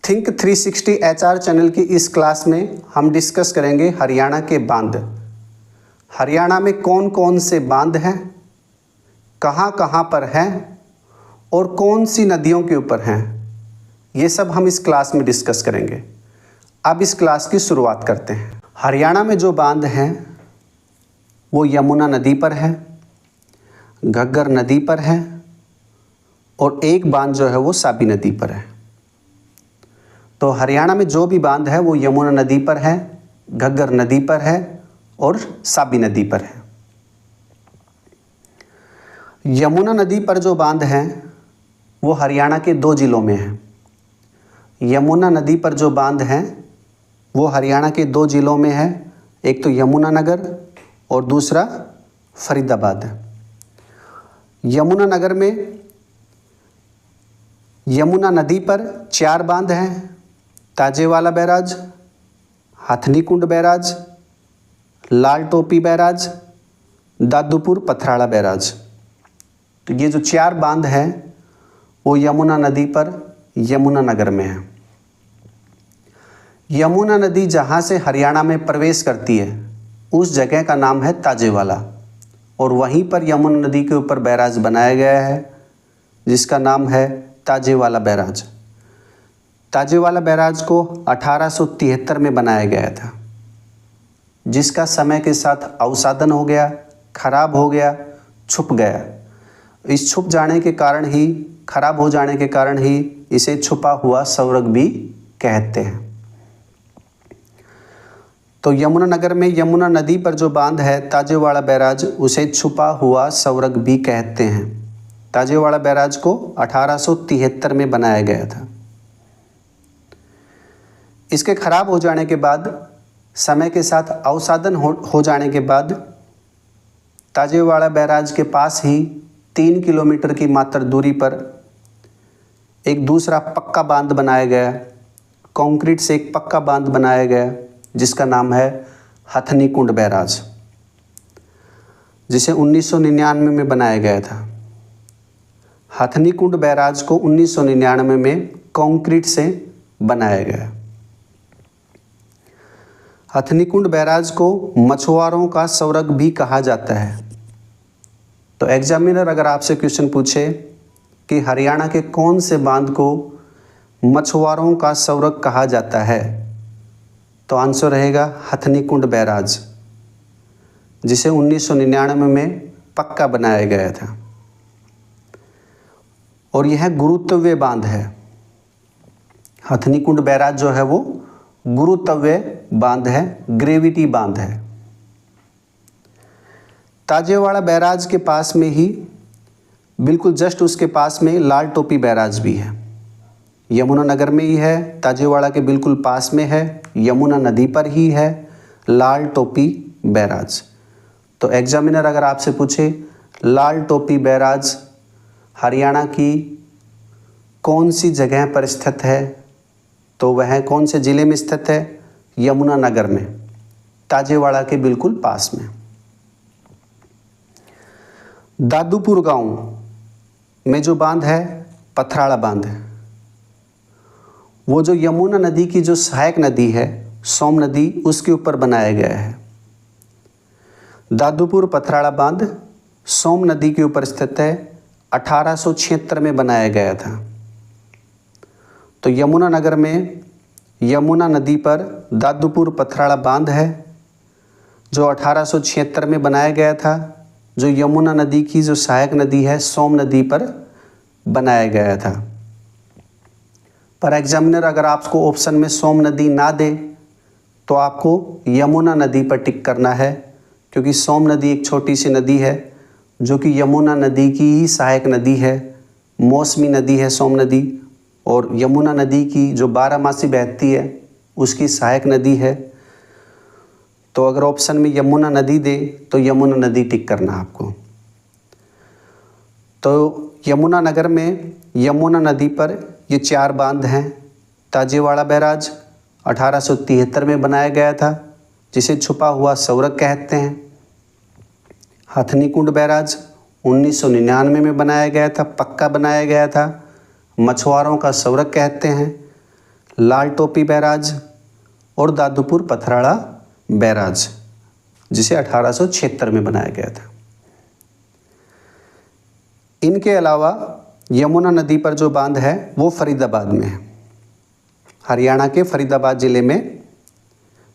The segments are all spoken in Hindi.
थिंक 360 HR चैनल की इस क्लास में हम डिस्कस करेंगे हरियाणा के बांध। हरियाणा में कौन कौन से बांध हैं, कहाँ कहाँ पर हैं और कौन सी नदियों के ऊपर हैं, ये सब हम इस क्लास में डिस्कस करेंगे। अब इस क्लास की शुरुआत करते हैं। हरियाणा में जो बांध हैं वो यमुना नदी पर है, घग्गर नदी पर है और एक बांध जो है वो साबी नदी पर है। तो हरियाणा में जो भी बांध है वो यमुना नदी पर है, घग्गर नदी पर है और साबी नदी पर है। यमुना नदी पर जो बांध हैं वो हरियाणा के 2 जिलों में हैं। यमुना नदी पर जो बांध हैं वो हरियाणा के 2 जिलों में है, एक तो यमुनानगर और दूसरा फरीदाबाद है। यमुनानगर में यमुना नदी पर 4 बांध हैं, ताजेवाला बैराज, हथनीकुंड बैराज, लाल टोपी बैराज, दादूपुर पथराड़ा बैराज। तो ये जो 4 बांध हैं वो यमुना नदी पर यमुनानगर में है। यमुना नदी जहाँ से हरियाणा में प्रवेश करती है उस जगह का नाम है ताजेवाला और वहीं पर यमुना नदी के ऊपर बैराज बनाया गया है जिसका नाम है ताजेवाला बैराज। ताजेवाला बैराज को 1873 में बनाया गया था, जिसका समय के साथ अवसादन हो गया, खराब हो गया, छुप गया। इस छुप जाने के कारण ही, खराब हो जाने के कारण ही इसे छुपा हुआ स्वर्ग भी कहते हैं। तो यमुनानगर में यमुना नदी पर जो बांध है ताजेवाला बैराज, उसे छुपा हुआ स्वर्ग भी कहते हैं। ताजेवाला बैराज को 1873 में बनाया गया था। इसके खराब हो जाने के बाद, समय के साथ अवसादन हो जाने के बाद ताजेवाला बैराज के पास ही 3 किलोमीटर की मात्र दूरी पर एक दूसरा पक्का बांध बनाया गया। कंक्रीट से एक पक्का बांध बनाया गया जिसका नाम है हथनीकुंड बैराज, जिसे 1999 में बनाया गया था। हथनीकुंड बैराज को 1999 में कंक्रीट से बनाया गया। हथनीकुंड बैराज को मछुआरों का स्वर्ग भी कहा जाता है। तो एग्जामिनर अगर आपसे क्वेश्चन पूछे कि हरियाणा के कौन से बांध को मछुआरों का स्वर्ग कहा जाता है, तो आंसर रहेगा हथनीकुंड बैराज, जिसे 1999 में पक्का बनाया गया था। और यह गुरुत्वीय बांध है। हथनीकुंड बैराज जो है वो गुरुत्वीय बांध है, ग्रेविटी बांध है। ताजेवाला बैराज के पास में ही, बिल्कुल जस्ट उसके पास में लाल टोपी बैराज भी है। यमुनानगर में ही है, ताजेवाला के बिल्कुल पास में है, यमुना नदी पर ही है लाल टोपी बैराज। तो एग्जामिनर अगर आपसे पूछे लाल टोपी बैराज हरियाणा की कौन सी जगह पर स्थित है, तो वह कौन से ज़िले में स्थित है? यमुनानगर में, ताजेवाड़ा के बिल्कुल पास में। दादूपुर गांव में जो बांध है पथराड़ा बांध है। वो जो यमुना नदी की जो सहायक नदी है सोम नदी, उसके ऊपर बनाया गया है। दादूपुर पथराड़ा बांध सोम नदी के ऊपर स्थित है, 1876 में बनाया गया था। तो यमुनानगर में यमुना नदी पर दादूपुर पथराड़ा बांध है जो 1876 में बनाया गया था, जो यमुना नदी की जो सहायक नदी है सोम नदी पर बनाया गया था। पर एग्जामिनर अगर आपको ऑप्शन में सोम नदी ना दे तो आपको यमुना नदी पर टिक करना है, क्योंकि सोम नदी एक छोटी सी नदी है जो कि यमुना नदी की ही सहायक नदी है, मौसमी नदी है सोम नदी, और यमुना नदी की जो 12मासी बहती है उसकी सहायक नदी है। तो अगर ऑप्शन में यमुना नदी दे तो यमुना नदी टिक करना आपको। तो यमुनानगर में यमुना नदी पर ये 4 बांध हैं। ताजेवाड़ा बैराज 1873 में बनाया गया था, जिसे छुपा हुआ स्वर्ग कहते हैं। हथनीकुंड बैराज 1999 में बनाया गया था, पक्का बनाया गया था, मछुआरों का स्वर्ग कहते हैं। लाल टोपी बैराज और दादूपुर पथराड़ा बैराज, जिसे 1876 में बनाया गया था। इनके अलावा यमुना नदी पर जो बांध है वो फरीदाबाद में है। हरियाणा के फरीदाबाद ज़िले में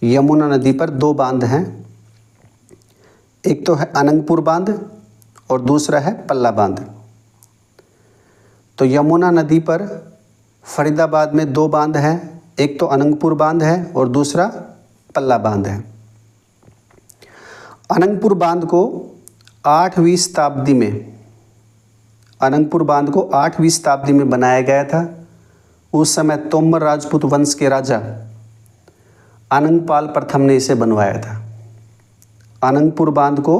यमुना नदी पर 2 बांध हैं। एक तो है अनंगपुर बांध और दूसरा है पल्ला बांध। तो यमुना नदी पर फरीदाबाद में 2 बांध हैं, एक तो अनंगपुर बांध है और दूसरा पल्ला बांध है। अनंगपुर बांध को 8वीं शताब्दी में बनाया गया था। उस समय तोमर राजपूत वंश के राजा अनंगपाल प्रथम ने इसे बनवाया था। अनंगपुर बांध को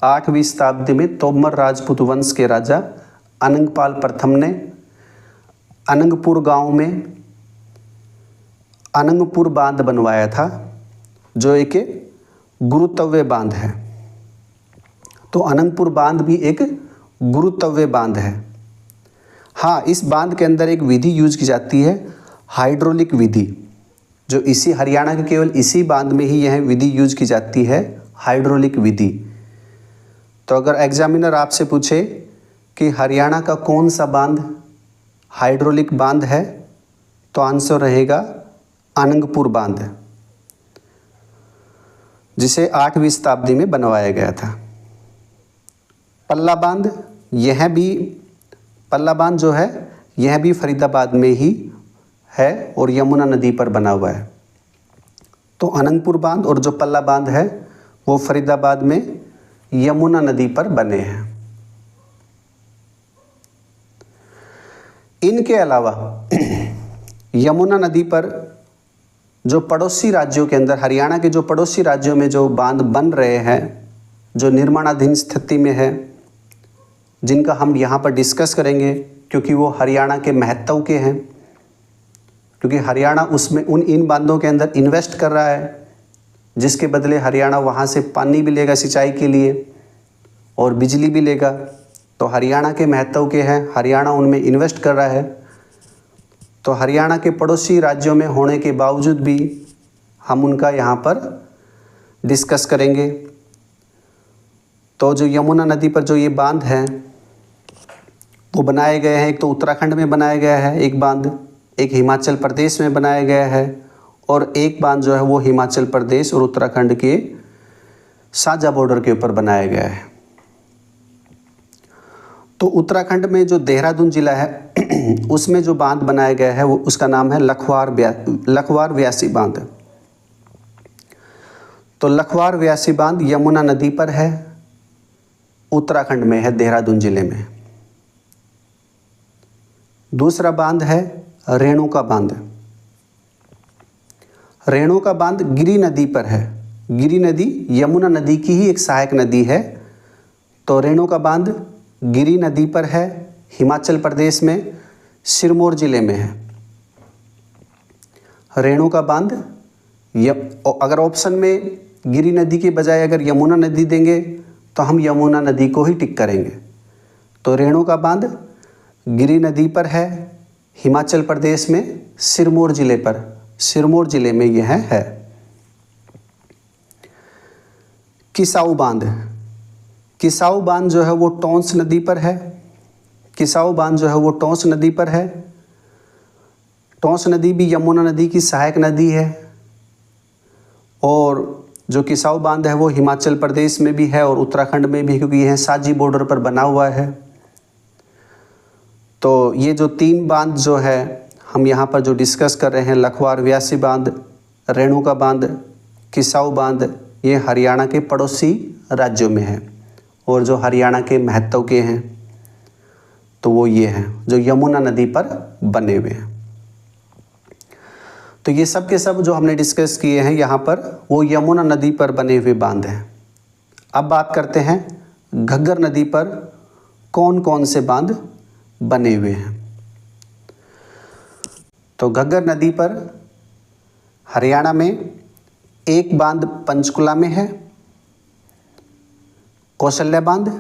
8वीं शताब्दी में तोमर राजपूत वंश के राजा अनंगपाल प्रथम ने अनंगपुर गांव में अनंगपुर बांध बनवाया था, जो एक गुरुत्व्य बांध है। तो अनंगपुर बांध भी एक गुरुत्व्य बांध है। हाँ, इस बांध के अंदर एक विधि यूज की जाती है, हाइड्रोलिक विधि, जो इसी हरियाणा के केवल इसी बांध में ही यह विधि यूज की जाती है, हाइड्रोलिक विधि। तो अगर एग्जामिनर आपसे पूछे कि हरियाणा का कौन सा बांध हाइड्रोलिक बांध है, तो आंसर रहेगा अनंगपुर बांध, जिसे 8वीं शताब्दी में बनवाया गया था। पल्ला बांध, पल्ला बांध जो है यह भी फरीदाबाद में ही है और यमुना नदी पर बना हुआ है। तो अनंगपुर बांध और जो पल्ला बांध है वो फरीदाबाद में यमुना नदी पर बने हैं। इनके अलावा यमुना नदी पर जो पड़ोसी राज्यों के अंदर, हरियाणा के जो पड़ोसी राज्यों में जो बांध बन रहे हैं, जो निर्माणाधीन स्थिति में है, जिनका हम यहाँ पर डिस्कस करेंगे, क्योंकि वो हरियाणा के महत्व के हैं, क्योंकि हरियाणा उसमें इन बांधों के अंदर इन्वेस्ट कर रहा है, जिसके बदले हरियाणा वहाँ से पानी भी लेगा सिंचाई के लिए और बिजली भी लेगा। तो हरियाणा के महत्व के हैं, हरियाणा उनमें इन्वेस्ट कर रहा है। तो हरियाणा के पड़ोसी राज्यों में होने के बावजूद भी हम उनका यहाँ पर डिस्कस करेंगे। तो जो यमुना नदी पर जो ये बांध हैं वो बनाए गए हैं, एक तो उत्तराखंड में बनाया गया है एक बांध, एक हिमाचल प्रदेश में बनाया गया है और एक बांध जो है वो हिमाचल प्रदेश और उत्तराखंड के साझा बॉर्डर के ऊपर बनाया गया है। तो उत्तराखंड में जो देहरादून जिला है उसमें जो बांध बनाया गया है वो उसका नाम है लखवार व्यासी बांध। तो लखवार व्यासी बांध यमुना नदी पर है, उत्तराखंड में है, देहरादून जिले में। दूसरा बांध है रेणुका बांध। रेणुका बांध गिरी नदी पर है। गिरी नदी यमुना नदी की ही एक सहायक नदी है। तो रेणुका बांध गिरी नदी पर है, हिमाचल प्रदेश में सिरमौर जिले में है। रेणुका बांध, अगर ऑप्शन में गिरी नदी के बजाय अगर यमुना नदी देंगे तो हम यमुना नदी को ही टिक करेंगे। तो रेणुका बांध गिरी नदी पर है, हिमाचल प्रदेश में सिरमौर जिले में यह है। किसाऊ बांध, किसाऊ बांध जो है वो टोंस नदी पर है। किसाऊ बांध जो है वो टोंस नदी पर है। टोंस नदी भी यमुना नदी की सहायक नदी है और जो किसाऊ बांध है वो हिमाचल प्रदेश में भी है और उत्तराखंड में भी, क्योंकि यह साझी बॉर्डर पर बना हुआ है। तो ये जो 3 बांध जो है हम यहाँ पर जो डिस्कस कर रहे हैं, लखवार व्यासी बांध, रेणुका बांध, किसाऊ बांध, ये हरियाणा के पड़ोसी राज्यों में है और जो हरियाणा के महत्व के हैं तो वो ये हैं जो यमुना नदी पर बने हुए हैं। तो ये सब के सब जो हमने डिस्कस किए हैं यहाँ पर वो यमुना नदी पर बने हुए बांध हैं। अब बात करते हैं घग्गर नदी पर कौन कौन से बांध बने हुए हैं। तो घग्गर नदी पर हरियाणा में एक बांध पंचकुला में है, कौशल्या बांध,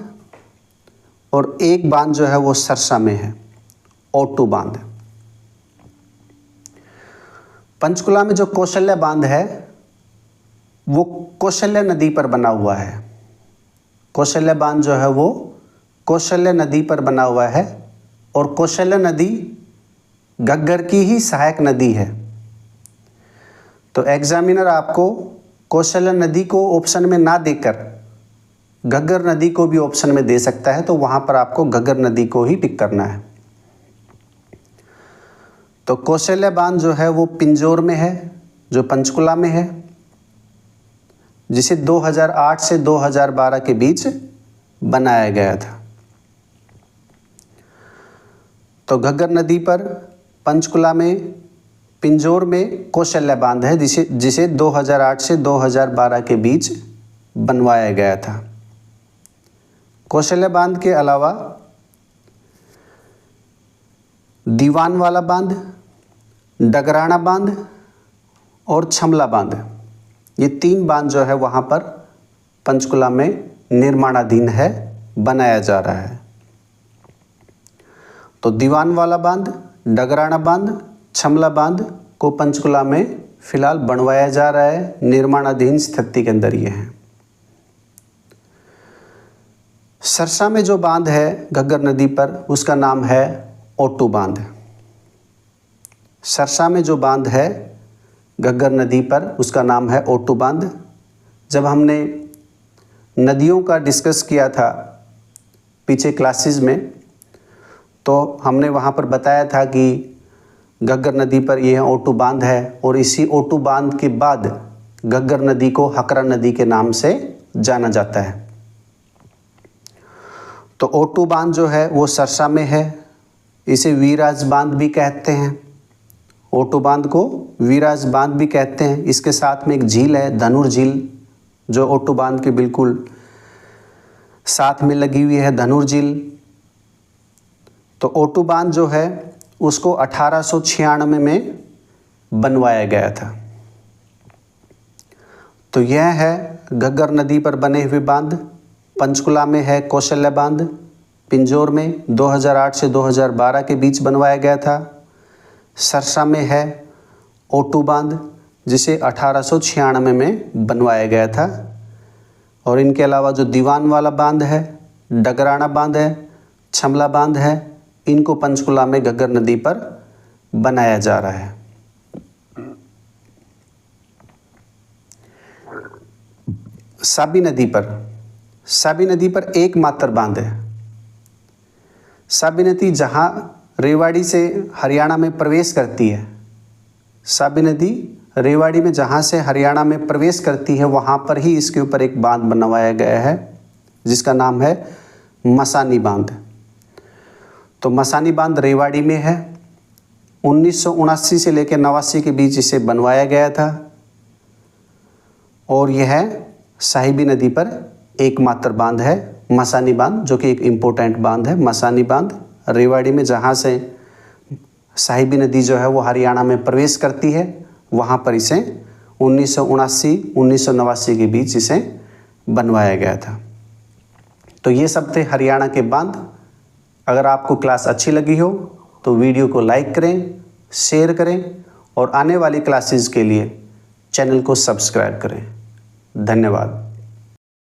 और एक बांध जो है वो सरसा में है, ओटू बांध। पंचकुला में जो कौशल्या बांध है वो कौशल्या नदी पर बना हुआ है। कौशल्या बांध जो है वो कौशल्या नदी पर बना हुआ है और कौशल्या नदी घग्गर की ही सहायक नदी है। तो एग्जामिनर आपको कौशल्या नदी को ऑप्शन में ना देकर घग्गर नदी को भी ऑप्शन में दे सकता है, तो वहाँ पर आपको घग्गर नदी को ही टिक करना है। तो कौशल्या बांध जो है वो पिंजौर में है, जो पंचकुला में है, जिसे 2008 से 2012 के बीच बनाया गया था। तो घग्गर नदी पर पंचकुला में पिंजौर में कौशल्या बांध है, जिसे 2008 से 2012 के बीच बनवाया गया था। कौशल्या बांध के अलावा दीवानवाला बांध, डगराना बांध और छमला बांध, ये 3 बांध जो है वहाँ पर पंचकुला में निर्माणाधीन है, बनाया जा रहा है। तो दीवानवाला बांध, डगराना बांध, छमला बांध को पंचकुला में फिलहाल बनवाया जा रहा है, निर्माणाधीन स्थिति के अंदर ये है। सरसा में जो बांध है घग्गर नदी पर, उसका नाम है ओटू बांध। सरसा में जो बांध है घग्गर नदी पर, उसका नाम है ओटू बांध। जब हमने नदियों का डिस्कस किया था पीछे क्लासेस में, तो हमने वहाँ पर बताया था कि घग्गर नदी पर यह ओटू बांध है और इसी ओटू बांध के बाद घग्गर नदी को हकरा नदी के नाम से जाना जाता है। तो ओटू बांध जो है वो सरसा में है, इसे वीराज बांध भी कहते हैं। ओटू बांध को वीराज बांध भी कहते हैं। इसके साथ में एक झील है धनुर झील, जो ओटू बांध के बिल्कुल साथ में लगी हुई है, धनुर झील। तो ओटू बांध जो है उसको 1896 में बनवाया गया था। तो यह है घग्गर नदी पर बने हुए बांध। पंचकुला में है कौशल्या बांध, पिंजौर में 2008 से 2012 के बीच बनवाया गया था। सरसा में है ओटू बांध, जिसे 1896 में बनवाया गया था। और इनके अलावा जो दीवानवाला बांध है, डगराना बांध है, छमला बांध है, इनको पंचकुला में घग्गर नदी पर बनाया जा रहा है। साबी नदी पर एकमात्र बांध है। साबी नदी जहाँ रेवाड़ी से हरियाणा में प्रवेश करती है, साबी नदी रेवाड़ी में जहाँ से हरियाणा में प्रवेश करती है, वहाँ पर ही इसके ऊपर एक बांध बनवाया गया है, जिसका नाम है मसानी बांध। तो मसानी बांध रेवाड़ी में है। 1979 से लेकर 89 के बीच इसे बनवाया गया था और यह साहिबी नदी पर एकमात्र बांध है, मसानी बांध, जो कि एक इम्पोर्टेंट बांध है। मसानी बांध रेवाड़ी में जहाँ से साहिबी नदी जो है वो हरियाणा में प्रवेश करती है, वहाँ पर इसे 1979-1989 के बीच इसे बनवाया गया था। तो ये सब थे हरियाणा के बांध। अगर आपको क्लास अच्छी लगी हो तो वीडियो को लाइक करें, शेयर करें और आने वाली क्लासेस के लिए चैनल को सब्सक्राइब करें। धन्यवाद।